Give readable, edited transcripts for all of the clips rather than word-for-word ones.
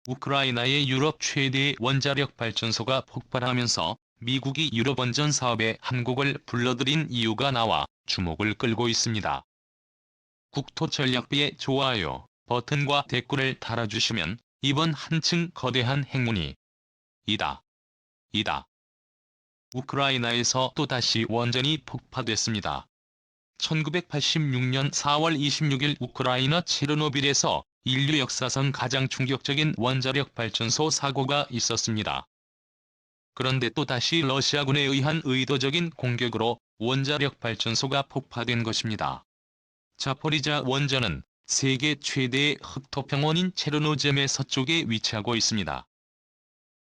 우크라이나의 유럽 최대의 원자력 발전소가 폭발하면서 미국이 유럽 원전 사업에 한국을 불러들인 이유가 나와 주목을 끌고 있습니다. 국토전략부의 좋아요 버튼과 댓글을 달아주시면 이번 한층 거대한 행운이 이다. 우크라이나에서 또다시 원전이 폭파됐습니다. 1986년 4월 26일 우크라이나 체르노빌에서 인류 역사상 가장 충격적인 원자력 발전소 사고가 있었습니다. 그런데 또다시 러시아군에 의한 의도적인 공격으로 원자력 발전소가 폭파된 것입니다. 자포리자 원전은 세계 최대의 흑토평원인 체르노젬의 서쪽에 위치하고 있습니다.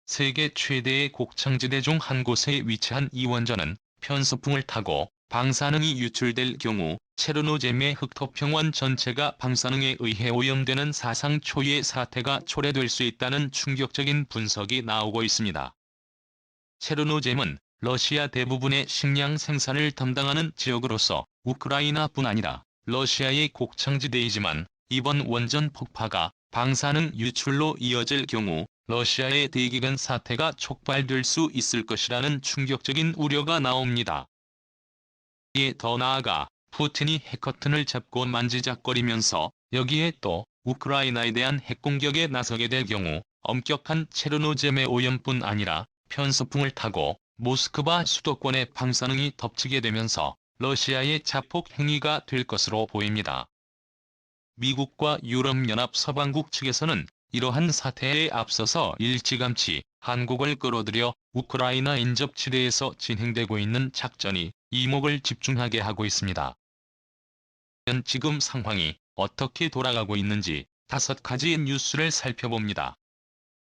세계 최대의 곡창지대 중 한 곳에 위치한 이 원전은 편서풍을 타고 방사능이 유출될 경우 체르노젬의 흑토평원 전체가 방사능에 의해 오염되는 사상 초유의 사태가 초래될 수 있다는 충격적인 분석이 나오고 있습니다. 체르노젬은 러시아 대부분의 식량 생산을 담당하는 지역으로서 우크라이나뿐 아니라 러시아의 곡창지대이지만 이번 원전 폭파가 방사능 유출로 이어질 경우 러시아의 대기근 사태가 촉발될 수 있을 것이라는 충격적인 우려가 나옵니다. 이에 더 나아가 푸틴이 핵커튼을 잡고 만지작거리면서 여기에 또 우크라이나에 대한 핵공격에 나서게 될 경우 엄격한 체르노젬의 오염뿐 아니라 편서풍을 타고 모스크바 수도권의 방사능이 덮치게 되면서 러시아의 자폭 행위가 될 것으로 보입니다. 미국과 유럽연합 서방국 측에서는 이러한 사태에 앞서서 일찌감치 한국을 끌어들여 우크라이나 인접지대에서 진행되고 있는 작전이 이목을 집중하게 하고 있습니다. 지금 상황이 어떻게 돌아가고 있는지 5가지 뉴스를 살펴봅니다.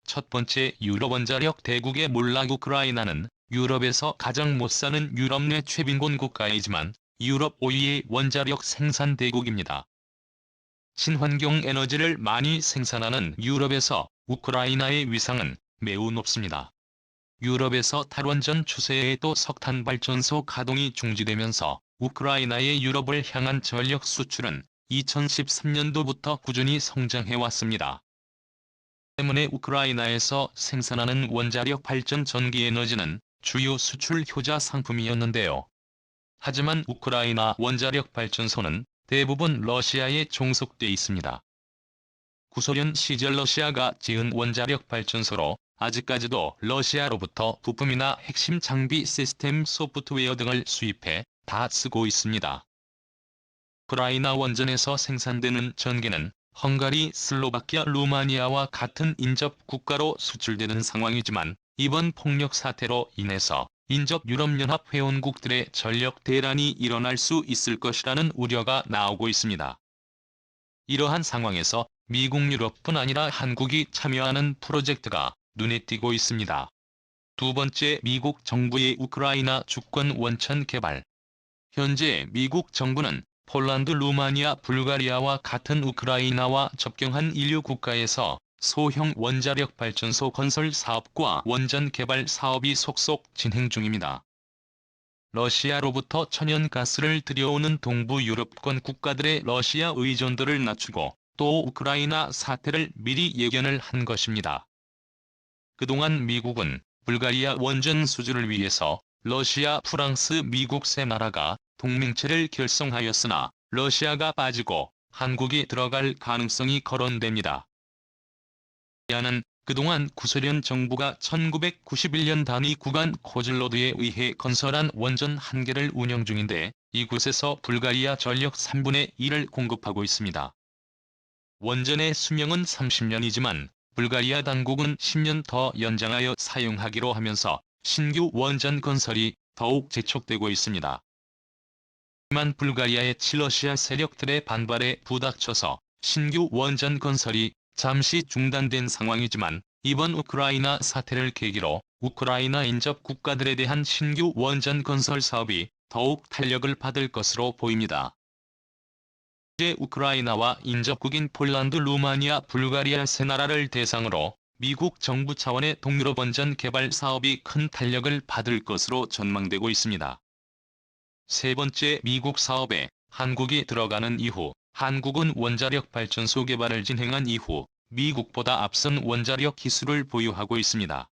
첫 번째, 유럽 원자력 대국의 몰락. 우크라이나는 유럽에서 가장 못 사는 유럽 내 최빈곤 국가이지만 유럽 5위의 원자력 생산 대국입니다. 친환경 에너지를 많이 생산하는 유럽에서 우크라이나의 위상은 매우 높습니다. 유럽에서 탈원전 추세에도 석탄 발전소 가동이 중지되면서 우크라이나의 유럽을 향한 전력 수출은 2013년도부터 꾸준히 성장해왔습니다. 때문에 우크라이나에서 생산하는 원자력 발전 전기 에너지는 주요 수출 효자 상품이었는데요. 하지만 우크라이나 원자력 발전소는 대부분 러시아에 종속돼 있습니다. 구소련 시절 러시아가 지은 원자력 발전소로 아직까지도 러시아로부터 부품이나 핵심 장비 시스템 소프트웨어 등을 수입해 다 쓰고 있습니다. 우크라이나 원전에서 생산되는 전기는 헝가리, 슬로바키아, 루마니아와 같은 인접 국가로 수출되는 상황이지만 이번 폭력 사태로 인해서 인접 유럽연합 회원국들의 전력 대란이 일어날 수 있을 것이라는 우려가 나오고 있습니다. 이러한 상황에서 미국, 유럽뿐 아니라 한국이 참여하는 프로젝트가 눈에 띄고 있습니다. 두 번째, 미국 정부의 우크라이나 주권 원천 개발. 현재 미국 정부는 폴란드, 루마니아, 불가리아와 같은 우크라이나와 접경한 인류 국가에서 소형 원자력 발전소 건설 사업과 원전 개발 사업이 속속 진행 중입니다. 러시아로부터 천연가스를 들여오는 동부 유럽권 국가들의 러시아 의존도를 낮추고 또 우크라이나 사태를 미리 예견을 한 것입니다. 그동안 미국은 불가리아 원전 수주를 위해서 러시아, 프랑스, 미국 세 나라가 동맹체를 결성하였으나 러시아가 빠지고 한국이 들어갈 가능성이 거론됩니다. 러시아는 그동안 구소련 정부가 1991년 단위 구간 코즐로드에 의해 건설한 원전 1개를 운영 중인데 이곳에서 불가리아 전력 3분의 1을 공급하고 있습니다. 원전의 수명은 30년이지만 불가리아 당국은 10년 더 연장하여 사용하기로 하면서 신규 원전 건설이 더욱 재촉되고 있습니다. 하지만 불가리아의 친러시아 세력들의 반발에 부닥쳐서 신규 원전 건설이 잠시 중단된 상황이지만 이번 우크라이나 사태를 계기로 우크라이나 인접 국가들에 대한 신규 원전 건설 사업이 더욱 탄력을 받을 것으로 보입니다. 현재 우크라이나와 인접국인 폴란드, 루마니아, 불가리아 세 나라를 대상으로 미국 정부 차원의 동유럽 원전 개발 사업이 큰 탄력을 받을 것으로 전망되고 있습니다. 세 번째, 미국 사업에 한국이 들어가는 이후 한국은 원자력 발전소 개발을 진행한 이후 미국보다 앞선 원자력 기술을 보유하고 있습니다.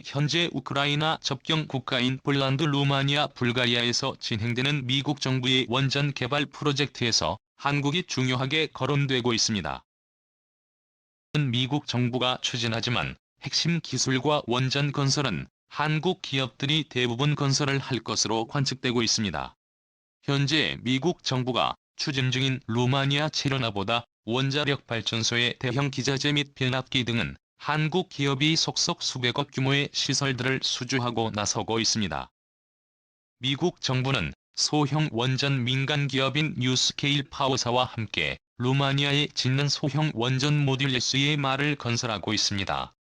현재 우크라이나 접경 국가인 폴란드, 루마니아, 불가리아에서 진행되는 미국 정부의 원전 개발 프로젝트에서 한국이 중요하게 거론되고 있습니다. 미국 정부가 추진하지만 핵심 기술과 원전 건설은 한국 기업들이 대부분 건설을 할 것으로 관측되고 있습니다. 현재 미국 정부가 추진 중인 루마니아 치르나보다 원자력 발전소의 대형 기자재 및 변압기 등은 한국 기업이 속속 수백억 규모의 시설들을 수주하고 나서고 있습니다. 미국 정부는 소형 원전 민간 기업인 뉴스케일 파워사와 함께 루마니아에 짓는 소형 원전 모듈 SEMR을 건설하고 있습니다.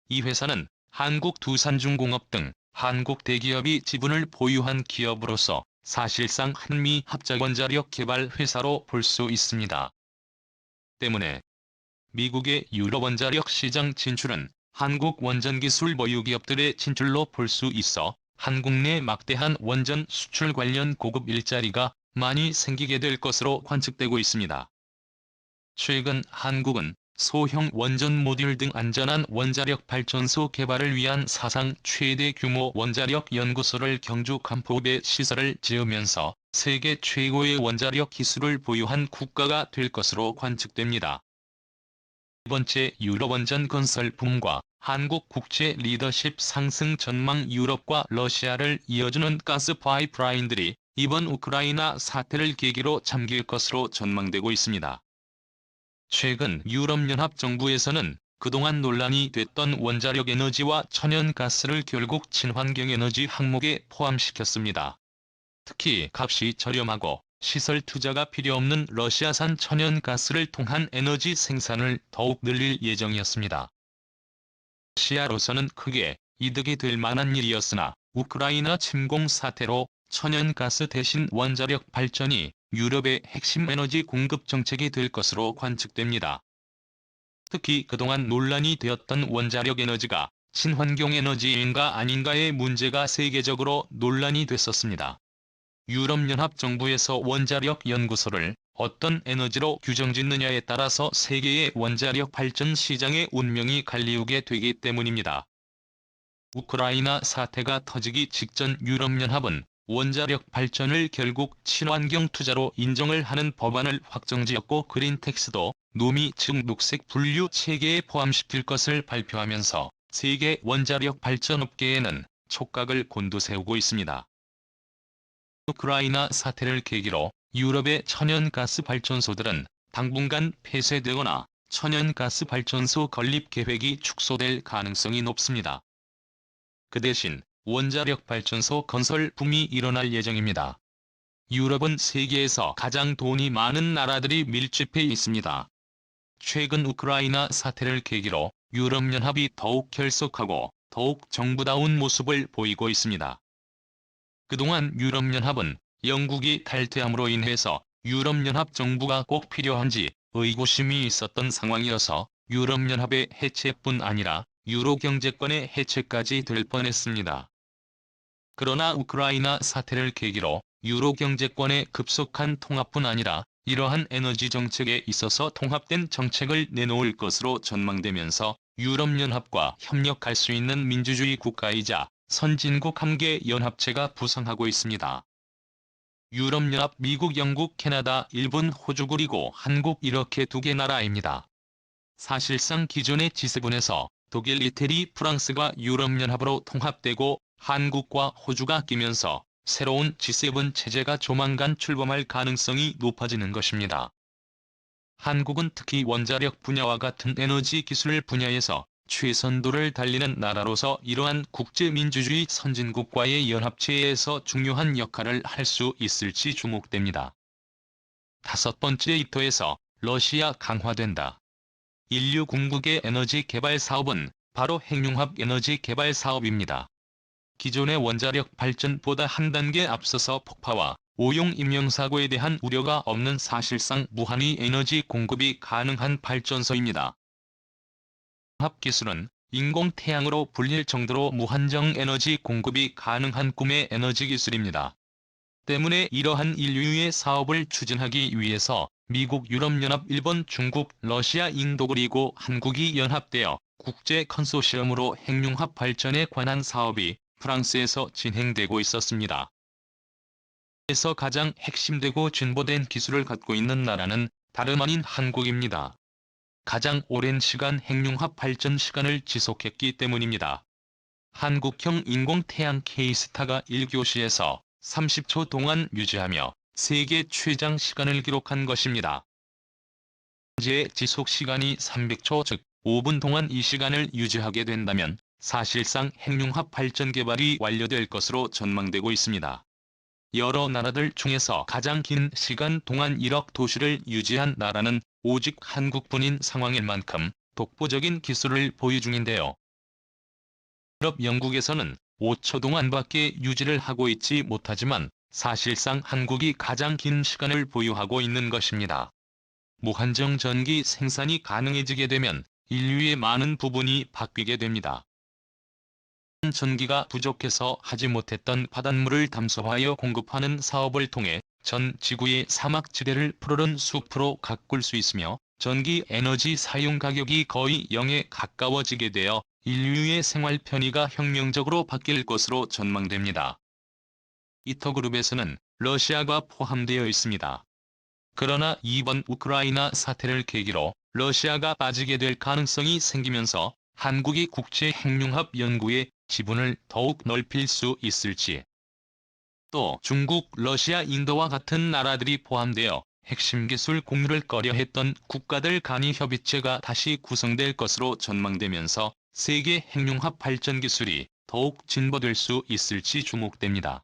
이 회사는 한국 두산중공업 등 한국 대기업이 지분을 보유한 기업으로서 사실상 한미 합작원자력 개발 회사로 볼 수 있습니다. 때문에 미국의 유럽 원자력 시장 진출은 한국 원전기술 보유 기업들의 진출로 볼 수 있어 한국 내 막대한 원전 수출 관련 고급 일자리가 많이 생기게 될 것으로 관측되고 있습니다. 최근 한국은 소형 원전 모듈 등 안전한 원자력 발전소 개발을 위한 사상 최대 규모 원자력 연구소를 경주 간포읍에 시설을 지으면서 세계 최고의 원자력 기술을 보유한 국가가 될 것으로 관측됩니다. 두 번째, 유럽 원전 건설 붐과 한국 국제 리더십 상승 전망. 유럽과 러시아를 이어주는 가스 파이프라인들이 이번 우크라이나 사태를 계기로 잠길 것으로 전망되고 있습니다. 최근 유럽연합 정부에서는 그동안 논란이 됐던 원자력 에너지와 천연가스를 결국 친환경 에너지 항목에 포함시켰습니다. 특히 값이 저렴하고 시설 투자가 필요 없는 러시아산 천연가스를 통한 에너지 생산을 더욱 늘릴 예정이었습니다. 러시아로서는 크게 이득이 될 만한 일이었으나 우크라이나 침공 사태로 천연가스 대신 원자력 발전이 유럽의 핵심 에너지 공급 정책이 될 것으로 관측됩니다. 특히 그동안 논란이 되었던 원자력 에너지가 친환경 에너지인가 아닌가의 문제가 세계적으로 논란이 됐었습니다. 유럽연합 정부에서 원자력 연구소를 어떤 에너지로 규정짓느냐에 따라서 세계의 원자력 발전 시장의 운명이 갈리우게 되기 때문입니다. 우크라이나 사태가 터지기 직전 유럽연합은 원자력 발전을 결국 친환경 투자로 인정을 하는 법안을 확정지었고 그린텍스도 노미 즉 녹색 분류 체계에 포함시킬 것을 발표하면서 세계 원자력 발전 업계에는 촉각을 곤두세우고 있습니다. 우크라이나 사태를 계기로 유럽의 천연가스 발전소들은 당분간 폐쇄되거나 천연가스 발전소 건립 계획이 축소될 가능성이 높습니다. 그 대신 원자력 발전소 건설 붐이 일어날 예정입니다. 유럽은 세계에서 가장 돈이 많은 나라들이 밀집해 있습니다. 최근 우크라이나 사태를 계기로 유럽연합이 더욱 결속하고 더욱 정부다운 모습을 보이고 있습니다. 그동안 유럽연합은 영국이 탈퇴함으로 인해서 유럽연합 정부가 꼭 필요한지 의구심이 있었던 상황이어서 유럽연합의 해체뿐 아니라 유로 경제권의 해체까지 될 뻔했습니다. 그러나 우크라이나 사태를 계기로 유로 경제권의 급속한 통합뿐 아니라 이러한 에너지 정책에 있어서 통합된 정책을 내놓을 것으로 전망되면서 유럽연합과 협력할 수 있는 민주주의 국가이자 선진국 함께 연합체가 부상하고 있습니다. 유럽연합 미국, 영국, 캐나다, 일본, 호주 그리고 한국 이렇게 2개 나라입니다. 사실상 기존의 G7에서 독일, 이태리, 프랑스가 유럽연합으로 통합되고 한국과 호주가 끼면서 새로운 G7 체제가 조만간 출범할 가능성이 높아지는 것입니다. 한국은 특히 원자력 분야와 같은 에너지 기술 분야에서 최선도를 달리는 나라로서 이러한 국제민주주의 선진국과의 연합체에서 중요한 역할을 할 수 있을지 주목됩니다. 5번째, 이토에서 러시아 강화된다. 인류 궁극의 에너지 개발 사업은 바로 핵융합 에너지 개발 사업입니다. 기존의 원자력 발전보다 한 단계 앞서서 폭파와 오용 인명사고에 대한 우려가 없는 사실상 무한히 에너지 공급이 가능한 발전소입니다. 핵융합기술은 인공태양으로 불릴 정도로 무한정 에너지 공급이 가능한 꿈의 에너지 기술입니다. 때문에 이러한 인류의 사업을 추진하기 위해서 미국, 유럽연합, 일본, 중국, 러시아, 인도 그리고 한국이 연합되어 국제 컨소시엄으로 핵융합 발전에 관한 사업이 프랑스에서 진행되고 있었습니다. 세계에서 가장 핵심되고 진보된 기술을 갖고 있는 나라는 다름 아닌 한국입니다. 가장 오랜 시간 핵융합 발전 시간을 지속했기 때문입니다. 한국형 인공태양 K스타가 1교시에서 30초 동안 유지하며 세계 최장 시간을 기록한 것입니다. 현재의 지속시간이 300초 즉 5분 동안 이 시간을 유지하게 된다면 사실상 핵융합 발전 개발이 완료될 것으로 전망되고 있습니다. 여러 나라들 중에서 가장 긴 시간 동안 1억 도시를 유지한 나라는 오직 한국뿐인 상황일 만큼 독보적인 기술을 보유 중인데요. 유럽, 영국에서는 5초 동안밖에 유지를 하고 있지 못하지만 사실상 한국이 가장 긴 시간을 보유하고 있는 것입니다. 무한정 전기 생산이 가능해지게 되면 인류의 많은 부분이 바뀌게 됩니다. 전기가 부족해서 하지 못했던 바닷물을 담수하여 공급하는 사업을 통해 전 지구의 사막지대를 푸르른 숲으로 가꿀 수 있으며 전기 에너지 사용 가격이 거의 0에 가까워지게 되어 인류의 생활 편의가 혁명적으로 바뀔 것으로 전망됩니다. 이터그룹에서는 러시아가 포함되어 있습니다. 그러나 이번 우크라이나 사태를 계기로 러시아가 빠지게 될 가능성이 생기면서 한국이 국제 핵융합 연구에 지분을 더욱 넓힐 수 있을지, 또 중국, 러시아, 인도와 같은 나라들이 포함되어 핵심 기술 공유를 꺼려했던 국가들 간의 협의체가 다시 구성될 것으로 전망되면서 세계 핵융합 발전 기술이 더욱 진보될 수 있을지 주목됩니다.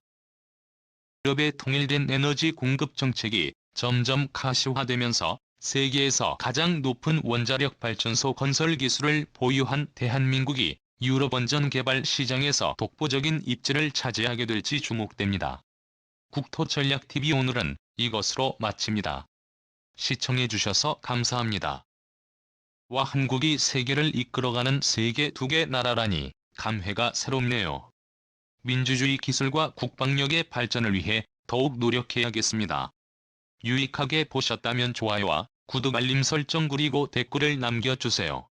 유럽의 통일된 에너지 공급 정책이 점점 가시화되면서 세계에서 가장 높은 원자력 발전소 건설 기술을 보유한 대한민국이 유럽 원전 개발 시장에서 독보적인 입지를 차지하게 될지 주목됩니다. 국토전략TV 오늘은 이것으로 마칩니다. 시청해주셔서 감사합니다. 와 한국이 세계를 이끌어가는 세계 두 개 나라라니 감회가 새롭네요. 민주주의 기술과 국방력의 발전을 위해 더욱 노력해야겠습니다. 유익하게 보셨다면 좋아요와 구독 알림 설정 그리고 댓글을 남겨주세요.